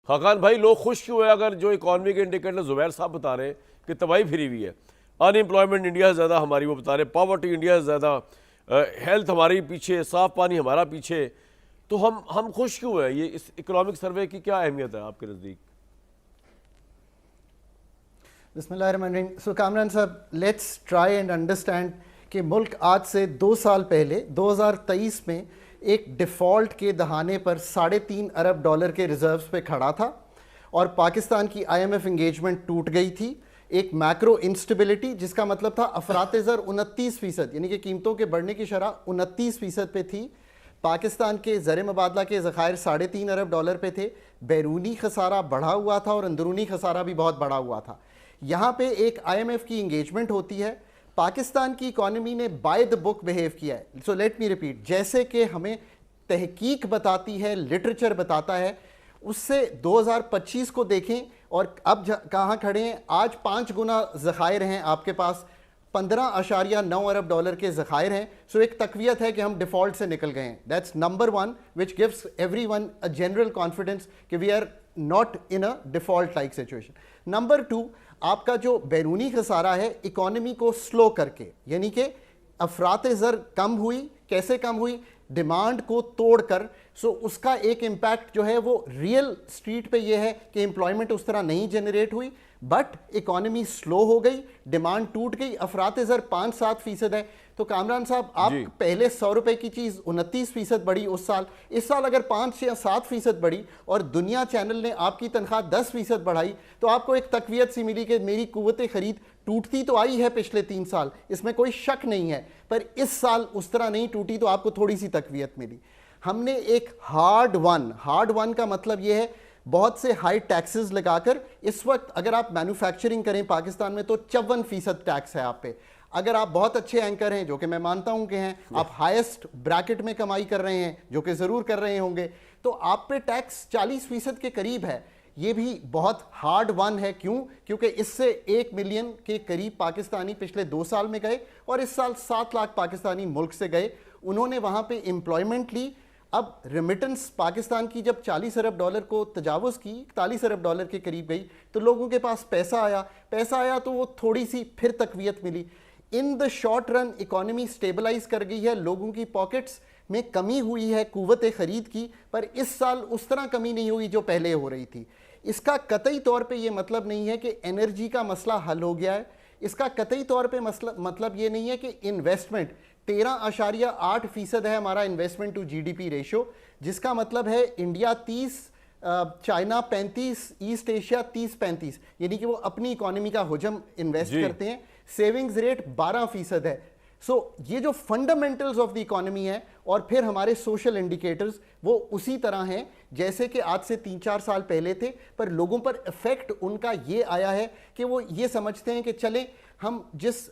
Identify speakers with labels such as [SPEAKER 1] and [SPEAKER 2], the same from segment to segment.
[SPEAKER 1] خاقان بھائی لوگ خوش کیوں ہیں اگر جو اکانومی کے انڈیکیٹر زبیر صاحب بتا رہے ہیں کہ تباہی پھری ہوئی ہے, ان امپلائمنٹ انڈیا سے زیادہ ہماری, وہ بتا رہے ہیں پاورٹی انڈیا سے زیادہ, ہیلتھ ہماری پیچھے, صاف پانی ہمارا پیچھے, تو ہم خوش کیوں ہیں؟ یہ اس اکنامک سروے کی کیا اہمیت ہے آپ کے نزدیک؟
[SPEAKER 2] بسم اللہ الرحمن الرحیم. سو کامران صاحب, لیٹس ٹرائی اینڈ انڈرسٹینڈ کہ ملک آج سے 2 سال پہلے 2023 میں ایک ڈیفالٹ کے دہانے پر $3.5 ارب کے ریزروز پہ کھڑا تھا, اور پاکستان کی IMF انگیجمنٹ ٹوٹ گئی تھی. ایک میکرو انسٹیبلٹی جس کا مطلب تھا افراط زر 29%, یعنی کہ قیمتوں کے بڑھنے کی شرح 29% پہ تھی. پاکستان کے زر مبادلہ کے ذخائر $3.5 ارب پہ تھے. بیرونی خسارہ بڑھا ہوا تھا اور اندرونی خسارہ بھی بہت بڑھا ہوا تھا. یہاں پہ ایک IMF کی انگیجمنٹ ہوتی ہے, پاکستان کی اکانومی نے بائی دا بک بیہیو کیا ہے. سو لیٹ می ریپیٹ, جیسے کہ ہمیں تحقیق بتاتی ہے, لٹریچر بتاتا ہے, اس سے 2025 کو دیکھیں اور اب کہاں کھڑے ہیں. آج 5 گنا ذخائر ہیں آپ کے پاس, $15.9 ارب کے ذخائر ہیں. سو ایک تقویت ہے کہ ہم ڈیفالٹ سے نکل گئے ہیں. That's number 1 which gives everyone a general confidence کہ we are not in a default like situation. Number 2, آپ کا جو بیرونی خسارہ ہے اکانومی کو سلو کر کے, یعنی کہ افراط زر کم ہوئی. کیسے کم ہوئی؟ ڈیمانڈ کو توڑ کر. سو اس کا ایک امپیکٹ جو ہے وہ ریئل اسٹریٹ پہ یہ ہے کہ امپلائمنٹ اس طرح نہیں جنریٹ ہوئی, بٹ اکانومی سلو ہو گئی, ڈیمانڈ ٹوٹ گئی, افراط زر 5-7% ہے. تو کامران صاحب, آپ پہلے $100 کی چیز 29% بڑھی اس سال اگر 5-7% بڑھی اور دنیا چینل نے آپ کی تنخواہ 10% بڑھائی, تو آپ کو ایک تقویت سی ملی کہ میری قوت خرید ٹوٹتی تو آئی ہے پچھلے 3 سال, اس میں کوئی شک نہیں ہے, پر اس سال اس طرح نہیں ٹوٹی, تو آپ کو تھوڑی سی تقویت ملی. ہم نے ایک ہارڈ ون کا مطلب یہ ہے بہت سے ہائی ٹیکسز لگا کر. اس وقت اگر آپ مینوفیکچرنگ کریں پاکستان میں تو 54% ٹیکس ہے آپ پہ. اگر آپ بہت اچھے اینکر ہیں, جو کہ میں مانتا ہوں کہ ہیں, آپ ہائیسٹ بریکٹ میں کمائی کر رہے ہیں, جو کہ ضرور کر رہے ہوں گے, تو آپ پہ ٹیکس 40% کے قریب ہے. یہ بھی بہت ہارڈ ون ہے. کیوں؟ کیونکہ اس سے 1 ملین کے قریب پاکستانی پچھلے 2 سال میں گئے, اور اس سال 7 لاکھ پاکستانی ملک سے گئے. انہوں نے وہاں پہ امپلائمنٹ لی. اب ریمیٹنس پاکستان کی جب $40 ارب کو تجاوز کی, $41 ارب کے قریب گئی, تو لوگوں کے پاس پیسہ آیا تو وہ تھوڑی سی پھر تقویت ملی. In the short run economy stabilize کر گئی ہے, لوگوں کی پاکٹس میں کمی ہوئی ہے قوت خرید کی, پر اس سال اس طرح کمی نہیں ہوئی جو پہلے ہو رہی تھی. اس کا قطعی طور پہ یہ مطلب نہیں ہے کہ انرجی کا مسئلہ حل ہو گیا ہے. اس کا قطعی طور پہ مطلب یہ نہیں ہے کہ انویسٹمنٹ 13.8% ہے ہمارا انویسٹمنٹ ٹو GDP ریشو, جس کا مطلب ہے انڈیا 30, چائنا 35, ایسٹ ایشیا 30-35, یعنی کہ وہ اپنی اکانومی کا حجم انویسٹ کرتے ہیں. سیونگز ریٹ 12% ہے. سو یہ جو فنڈامنٹلز آف دی اکانومی ہے, اور پھر ہمارے سوشل انڈیکیٹرز وہ اسی طرح ہیں جیسے کہ آج سے 3-4 سال پہلے تھے, پر لوگوں پر افیکٹ ان کا یہ آیا ہے کہ وہ یہ سمجھتے ہیں کہ چلیں ہم جس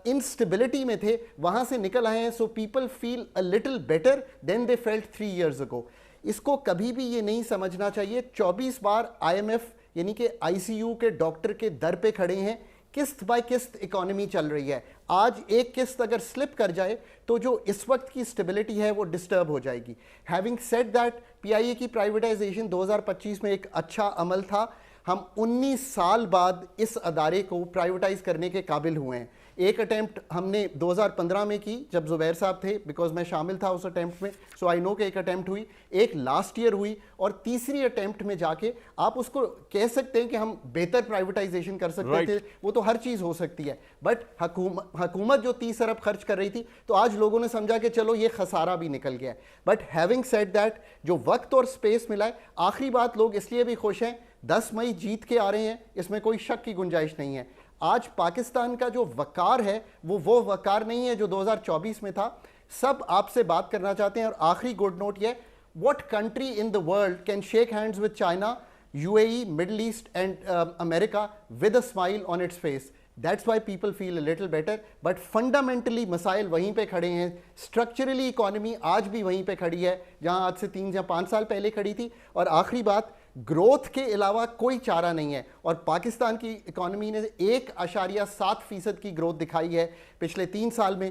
[SPEAKER 2] انسٹیبلٹی میں تھے وہاں سے نکل آئے ہیں. So people feel a little better than they felt 3 years ago. اس کو کبھی بھی یہ نہیں سمجھنا چاہیے. 24 بار IMF یعنی کہ ICU کے ڈاکٹر کے در پہ کھڑے ہیں, قسط بائی قسط اکانومی چل رہی ہے. آج ایک قسط اگر سلپ کر جائے تو جو اس وقت کی سٹیبلٹی ہے وہ ڈسٹرب ہو جائے گی. ہیونگ سیڈ دیٹ, PIA کی پرائیویٹائزیشن 2025 میں ایک اچھا عمل تھا. ہم 19 سال بعد اس ادارے کو پرائیویٹائز کرنے کے قابل ہوئے ہیں. ایک اٹیمپٹ ہم نے 2015 میں کی جب زبیر صاحب تھے, بیکاز میں شامل تھا اس اٹیمپٹ میں, سو آئی نو کہ ایک اٹیمپٹ ہوئی, ایک لاسٹ ایئر ہوئی, اور تیسری اٹیمپٹ میں جا کے آپ اس کو کہہ سکتے ہیں کہ ہم بہتر پرائیویٹائزیشن کر سکتے تھے. وہ تو ہر چیز ہو سکتی ہے, بٹ حکومت جو 30 ارب خرچ کر رہی تھی, تو آج لوگوں نے سمجھا کہ چلو یہ خسارہ بھی نکل گیا ہے. بٹ ہیونگ سیڈ دیٹ, جو وقت اور سپیس ملا ہے, آخری بات, لوگ اس لیے بھی خوش ہیں, 10 مئی جیت کے آ رہے ہیں, اس میں کوئی شک کی گنجائش نہیں ہے. آج پاکستان کا جو وقار ہے وہ وقار نہیں ہے جو 2024 میں تھا. سب آپ سے بات کرنا چاہتے ہیں, اور آخری گڈ نوٹ یہ, what country in the world can shake hands with China, UAE, Middle East and America with a smile on its face? That's why people feel a little better. But fundamentally مسائل وہیں پہ کھڑے ہیں. Structurally economy آج بھی وہیں پہ کھڑی ہے جہاں آج سے 3 یا 5 سال پہلے کھڑی تھی. اور آخری بات, گروتھ کے علاوہ کوئی چارہ نہیں ہے, اور پاکستان کی اکانومی نے 1.7% کی گروتھ دکھائی ہے پچھلے 3 سال میں.